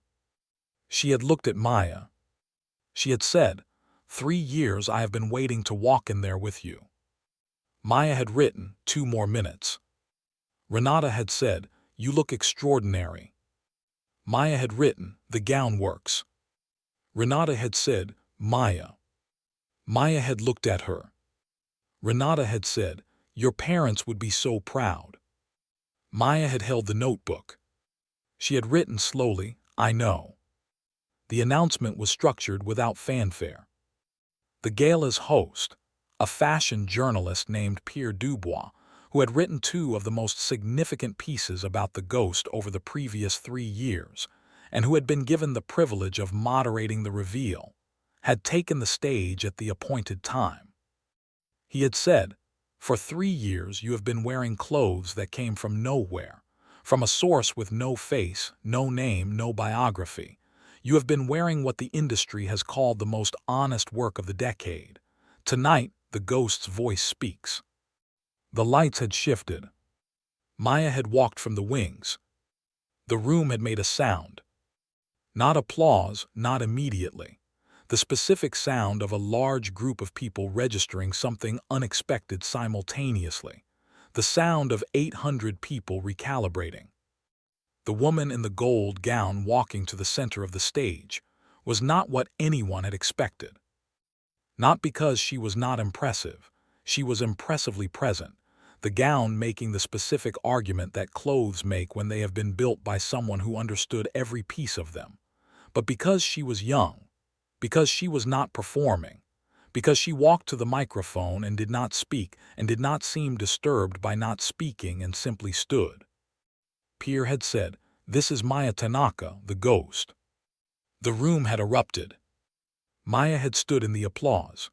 She had looked at Maya. She had said, "3 years I have been waiting to walk in there with you." Maya had written, "2 more minutes." Renata had said, "You look extraordinary." Maya had written, "The gown works." Renata had said, "Maya." Maya had looked at her. Renata had said, "Your parents would be so proud." Maya had held the notebook. She had written slowly, "I know." The announcement was structured without fanfare. The gala's host, a fashion journalist named Pierre Dubois, who had written 2 of the most significant pieces about the ghost over the previous 3 years, and who had been given the privilege of moderating the reveal, had taken the stage at the appointed time. He had said, "For 3 years you have been wearing clothes that came from nowhere, from a source with no face, no name, no biography. You have been wearing what the industry has called the most honest work of the decade. Tonight, the ghost's voice speaks." The lights had shifted. Maya had walked from the wings. The room had made a sound. Not applause, not immediately. The specific sound of a large group of people registering something unexpected simultaneously. The sound of 800 people recalibrating. The woman in the gold gown walking to the center of the stage was not what anyone had expected. Not because she was not impressive, she was impressively present, the gown making the specific argument that clothes make when they have been built by someone who understood every piece of them. But because she was young, because she was not performing, because she walked to the microphone and did not speak and did not seem disturbed by not speaking and simply stood. Pierre had said, "This is Maya Tanaka, the ghost." The room had erupted. Maya had stood in the applause.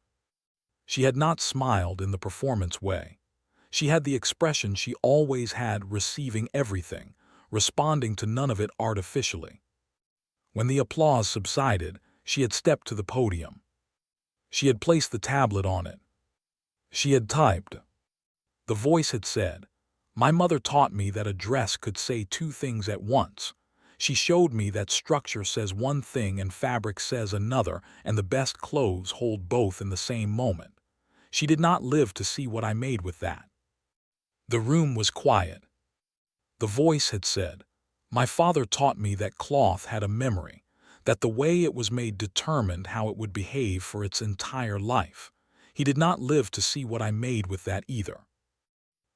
She had not smiled in the performance way. She had the expression she always had, receiving everything, responding to none of it artificially. When the applause subsided, she had stepped to the podium. She had placed the tablet on it. She had typed. The voice had said, "My mother taught me that a dress could say 2 things at once. She showed me that structure says one thing and fabric says another, and the best clothes hold both in the same moment. She did not live to see what I made with that." The room was quiet. The voice had said, "My father taught me that cloth had a memory, that the way it was made determined how it would behave for its entire life. He did not live to see what I made with that either."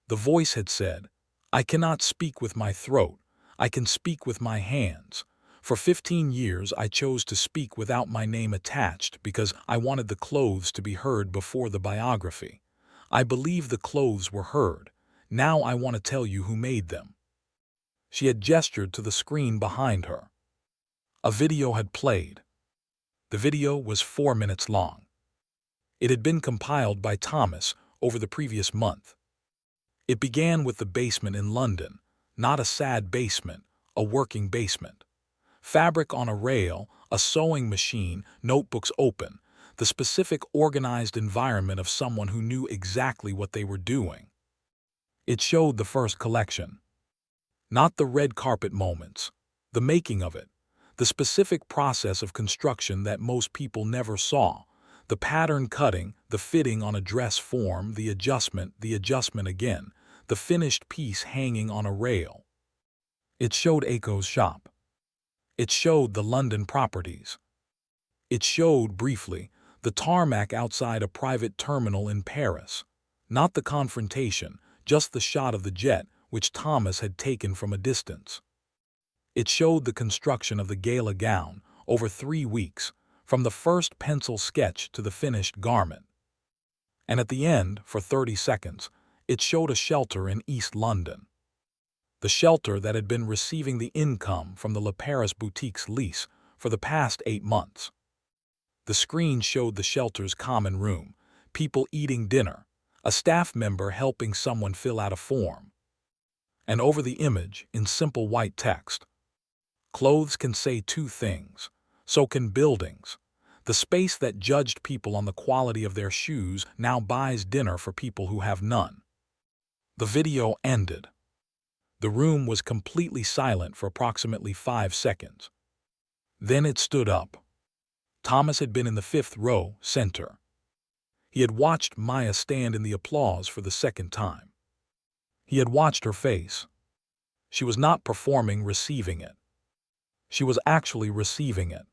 The voice had said, "I cannot speak with my throat, I can speak with my hands. For 15 years I chose to speak without my name attached because I wanted the clothes to be heard before the biography. I believe the clothes were heard. Now I want to tell you who made them." She had gestured to the screen behind her. A video had played. The video was 4 minutes long. It had been compiled by Thomas over the previous month. It began with the basement in London, not a sad basement, a working basement. Fabric on a rail, a sewing machine, notebooks open, the specific organized environment of someone who knew exactly what they were doing. It showed the first collection. Not the red carpet moments, the making of it, the specific process of construction that most people never saw, the pattern cutting, the fitting on a dress form, the adjustment again, the finished piece hanging on a rail. It showed Aiko's shop. It showed the London properties. It showed, briefly, the tarmac outside a private terminal in Paris. Not the confrontation, just the shot of the jet, which Thomas had taken from a distance. It showed the construction of the gala gown, over 3 weeks, from the first pencil sketch to the finished garment. And at the end, for 30 seconds, it showed a shelter in East London. The shelter that had been receiving the income from the La Paris boutique's lease for the past 8 months. The screen showed the shelter's common room, people eating dinner, a staff member helping someone fill out a form. And over the image, in simple white text, "Clothes can say 2 things, so can buildings. The space that judged people on the quality of their shoes now buys dinner for people who have none." The video ended. The room was completely silent for approximately 5 seconds. Then it stood up. Thomas had been in the 5th row, center. He had watched Maya stand in the applause for the second time. He had watched her face. She was not performing, receiving it. She was actually receiving it.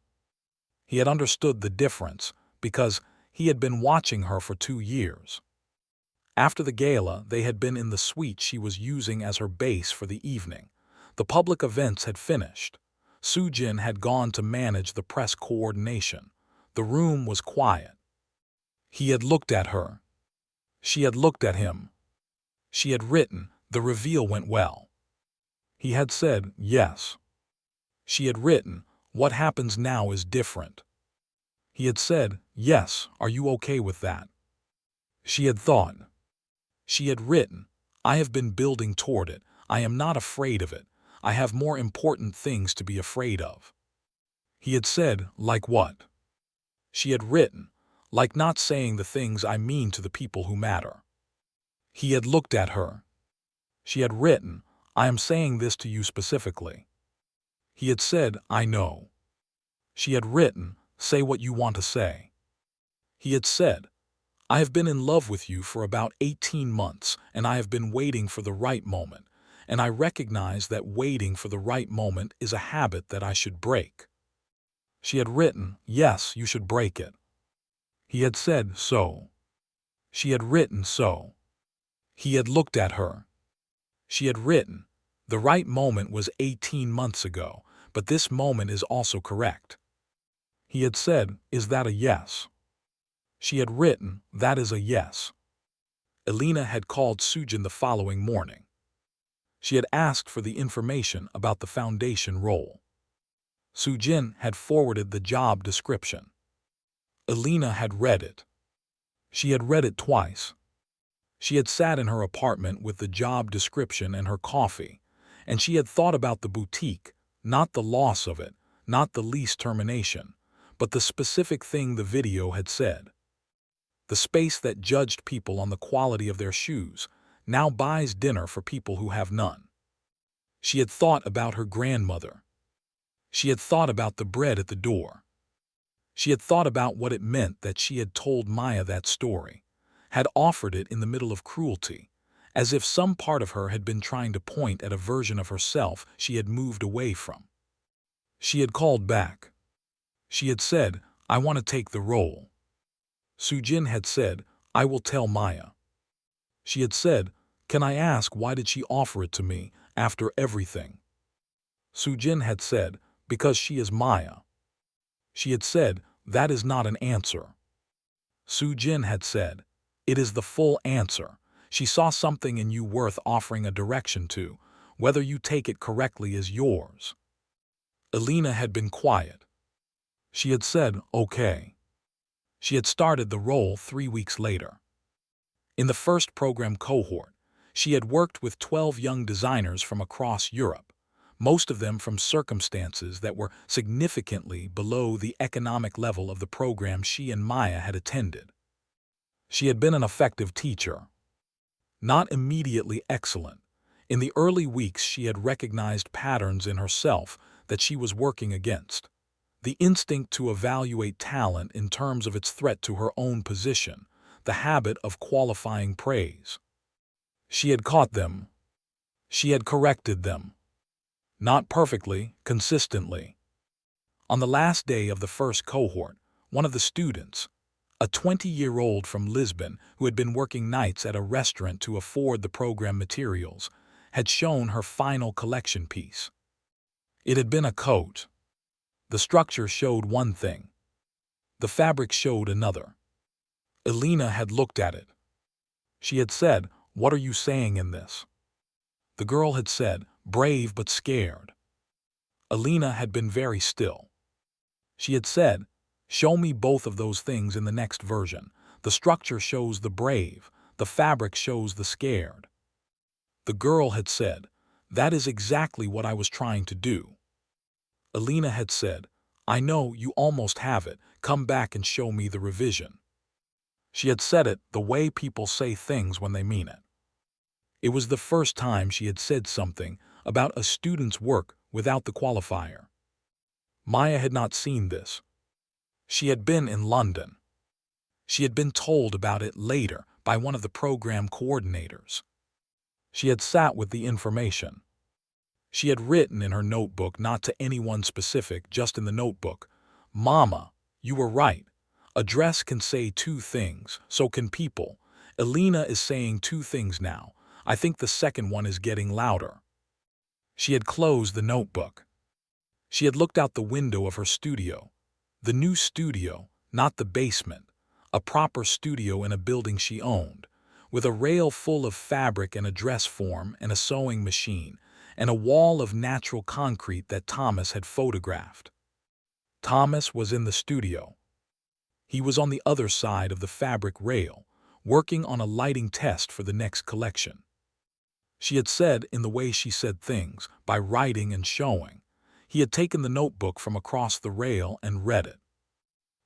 He had understood the difference because he had been watching her for 2 years. After the gala, they had been in the suite she was using as her base for the evening. The public events had finished. Soo-jin had gone to manage the press coordination. The room was quiet. He had looked at her. She had looked at him. She had written, "The reveal went well." He had said, "Yes." She had written, "What happens now is different." He had said, "Yes, are you okay with that?" She had thought. She had written, "I have been building toward it. I am not afraid of it. I have more important things to be afraid of." He had said, "Like what?" She had written, "Like not saying the things I mean to the people who matter." He had looked at her. She had written, "I am saying this to you specifically." He had said, "I know." She had written, "Say what you want to say." He had said, "I have been in love with you for about 18 months, and I have been waiting for the right moment, and I recognize that waiting for the right moment is a habit that I should break." She had written, "Yes, you should break it." He had said, "So." She had written, "So." He had looked at her. She had written, "The right moment was 18 months ago, but this moment is also correct." He had said, "Is that a yes?" She had written, "That is a yes." Elena had called Soo-jin the following morning. She had asked for the information about the foundation role. Soo-jin had forwarded the job description. Elena had read it. She had read it twice. She had sat in her apartment with the job description and her coffee, and she had thought about the boutique, not the loss of it, not the lease termination, but the specific thing the video had said. The space that judged people on the quality of their shoes now buys dinner for people who have none. She had thought about her grandmother. She had thought about the bread at the door. She had thought about what it meant that she had told Maya that story, had offered it in the middle of cruelty, as if some part of her had been trying to point at a version of herself she had moved away from. She had called back. She had said, "I want to take the role." Soo-jin had said, "I will tell Maya." She had said, "Can I ask why did she offer it to me after everything?" Soo-jin had said, "Because she is Maya." She had said, "That is not an answer." Soo-jin had said, "It is the full answer. She saw something in you worth offering a direction to. Whether you take it correctly is yours." Elena had been quiet. She had said, "Okay." She had started the role 3 weeks later. In the first program cohort, she had worked with 12 young designers from across Europe, most of them from circumstances that were significantly below the economic level of the program she and Maya had attended. She had been an effective teacher. Not immediately excellent. In the early weeks she had recognized patterns in herself that she was working against. The instinct to evaluate talent in terms of its threat to her own position, the habit of qualifying praise. She had caught them. She had corrected them. Not perfectly, consistently. On the last day of the first cohort, one of the students, a 20-year-old from Lisbon who had been working nights at a restaurant to afford the program materials, had shown her final collection piece. It had been a coat. The structure showed one thing. The fabric showed another. Elena had looked at it. She had said, "What are you saying in this?" The girl had said, "Brave but scared." Elena had been very still. She had said, "Show me both of those things in the next version. The structure shows the brave, the fabric shows the scared." The girl had said, "That is exactly what I was trying to do." Elena had said, "I know, you almost have it. Come back and show me the revision." She had said it the way people say things when they mean it. It was the first time she had said something about a student's work without the qualifier. Maya had not seen this. She had been in London. She had been told about it later by one of the program coordinators. She had sat with the information. She had written in her notebook, not to anyone specific, just in the notebook, "Mama, you were right. A dress can say two things, so can people. Elena is saying two things now. I think the second one is getting louder." She had closed the notebook. She had looked out the window of her studio. The new studio, not the basement, a proper studio in a building she owned, with a rail full of fabric and a dress form and a sewing machine, and a wall of natural concrete that Thomas had photographed. Thomas was in the studio. He was on the other side of the fabric rail, working on a lighting test for the next collection. She had said, in the way she said things, by writing and showing. He had taken the notebook from across the rail and read it.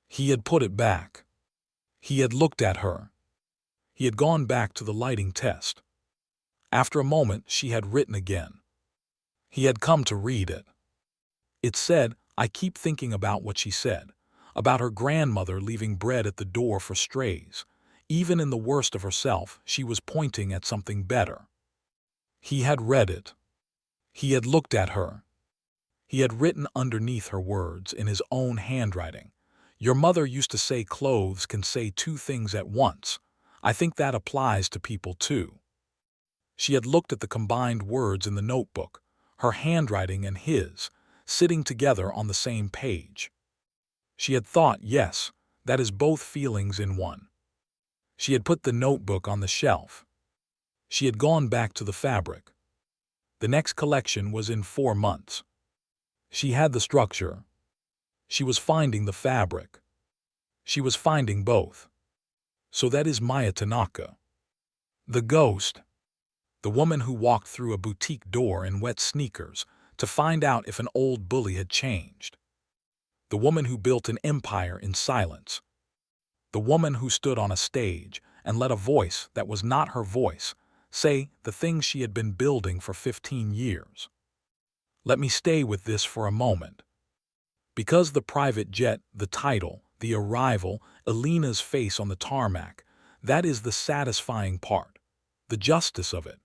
He had put it back. He had looked at her. He had gone back to the lighting test. After a moment, she had written again. He had come to read it. It said, "I keep thinking about what she said, about her grandmother leaving bread at the door for strays. Even in the worst of herself, she was pointing at something better." He had read it. He had looked at her. He had written underneath her words in his own handwriting, "Your mother used to say clothes can say two things at once. I think that applies to people too." She had looked at the combined words in the notebook, her handwriting and his, sitting together on the same page. She had thought, yes, that is both feelings in one. She had put the notebook on the shelf. She had gone back to the fabric. The next collection was in 4 months. She had the structure. She was finding the fabric. She was finding both. So that is Maya Tanaka. The ghost. The woman who walked through a boutique door in wet sneakers to find out if an old bully had changed. The woman who built an empire in silence. The woman who stood on a stage and let a voice that was not her voice say the things she had been building for 15 years. Let me stay with this for a moment. Because the private jet, the title, the arrival, Elena's face on the tarmac, that is the satisfying part, the justice of it,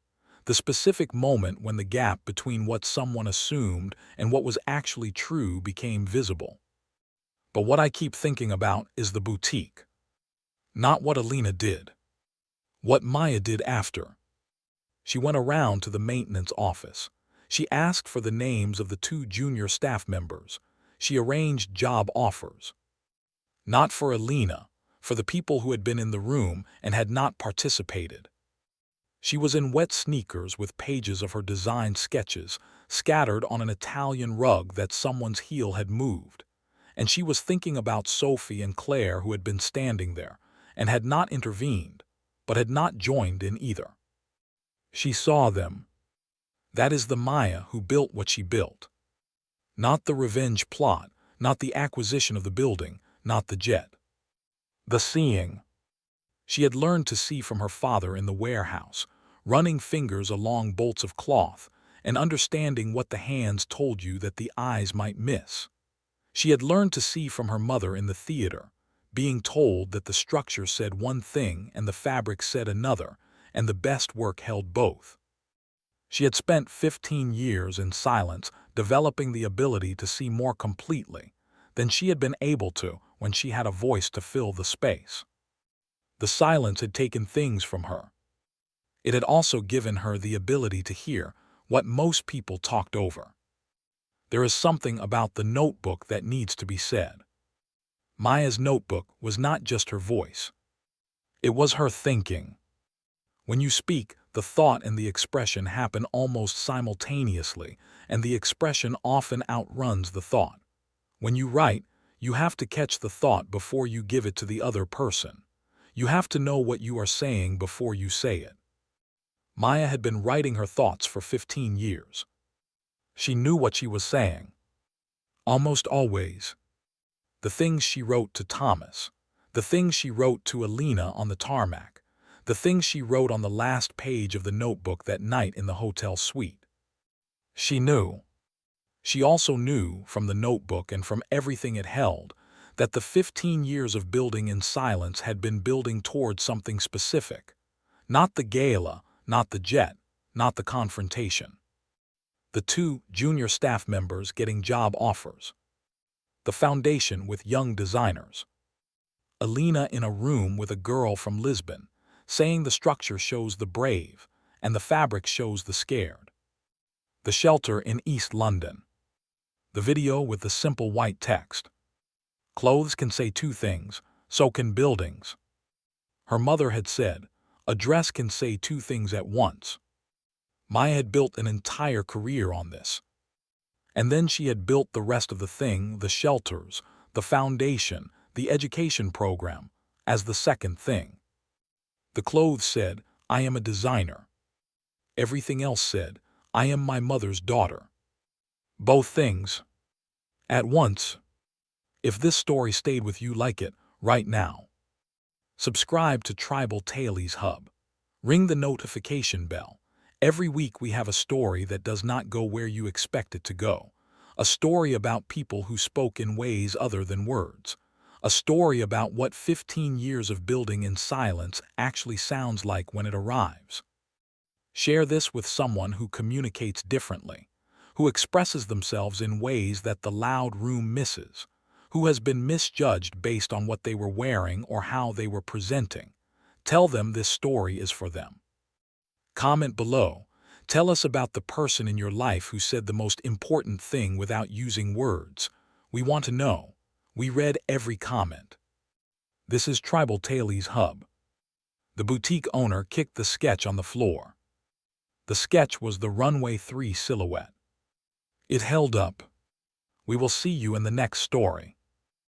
the specific moment when the gap between what someone assumed and what was actually true became visible. But what I keep thinking about is the boutique. Not what Elena did. What Maya did after. She went around to the maintenance office. She asked for the names of the 2 junior staff members. She arranged job offers. Not for Elena, for the people who had been in the room and had not participated. She was in wet sneakers with pages of her design sketches scattered on an Italian rug that someone's heel had moved. and she was thinking about Sophie and Claire, who had been standing there and had not intervened, but had not joined in either. She saw them. That is the Maya who built what she built. Not the revenge plot, not the acquisition of the building, not the jet. The seeing. She had learned to see from her father in the warehouse, running fingers along bolts of cloth and understanding what the hands told you that the eyes might miss. She had learned to see from her mother in the theater, being told that the structure said one thing and the fabric said another, and the best work held both. She had spent 15 years in silence developing the ability to see more completely than she had been able to when she had a voice to fill the space. The silence had taken things from her. It had also given her the ability to hear what most people talked over. There is something about the notebook that needs to be said. Maya's notebook was not just her voice. It was her thinking. When you speak, the thought and the expression happen almost simultaneously, and the expression often outruns the thought. When you write, you have to catch the thought before you give it to the other person. You have to know what you are saying before you say it. Maya had been writing her thoughts for 15 years. She knew what she was saying. Almost always. The things she wrote to Thomas, the things she wrote to Elena on the tarmac, the things she wrote on the last page of the notebook that night in the hotel suite. She knew. She also knew from the notebook and from everything it held that the 15 years of building in silence had been building towards something specific. Not the gala, not the jet, not the confrontation. The 2 junior staff members getting job offers. The foundation with young designers. Elena in a room with a girl from Lisbon, saying the structure shows the brave and the fabric shows the scared. The shelter in East London. The video with the simple white text. Clothes can say 2 things, so can buildings. Her mother had said, a dress can say 2 things at once. Maya had built an entire career on this. And then she had built the rest of the thing, the shelters, the foundation, the education program, as the second thing. The clothes said, I am a designer. Everything else said, I am my mother's daughter. Both things. At once. If this story stayed with you, like it right now. Subscribe to Tribal Tales Hub. Ring the notification bell. Every week we have a story that does not go where you expect it to go. A story about people who spoke in ways other than words. A story about what 15 years of building in silence actually sounds like when it arrives. Share this with someone who communicates differently, who expresses themselves in ways that the loud room misses, who has been misjudged based on what they were wearing or how they were presenting. Tell them this story is for them. Comment below. Tell us about the person in your life who said the most important thing without using words. We want to know. We read every comment. This is Tribal Tales Hub. The boutique owner kicked the sketch on the floor. The sketch was the Runway 3 silhouette. It held up. We will see you in the next story.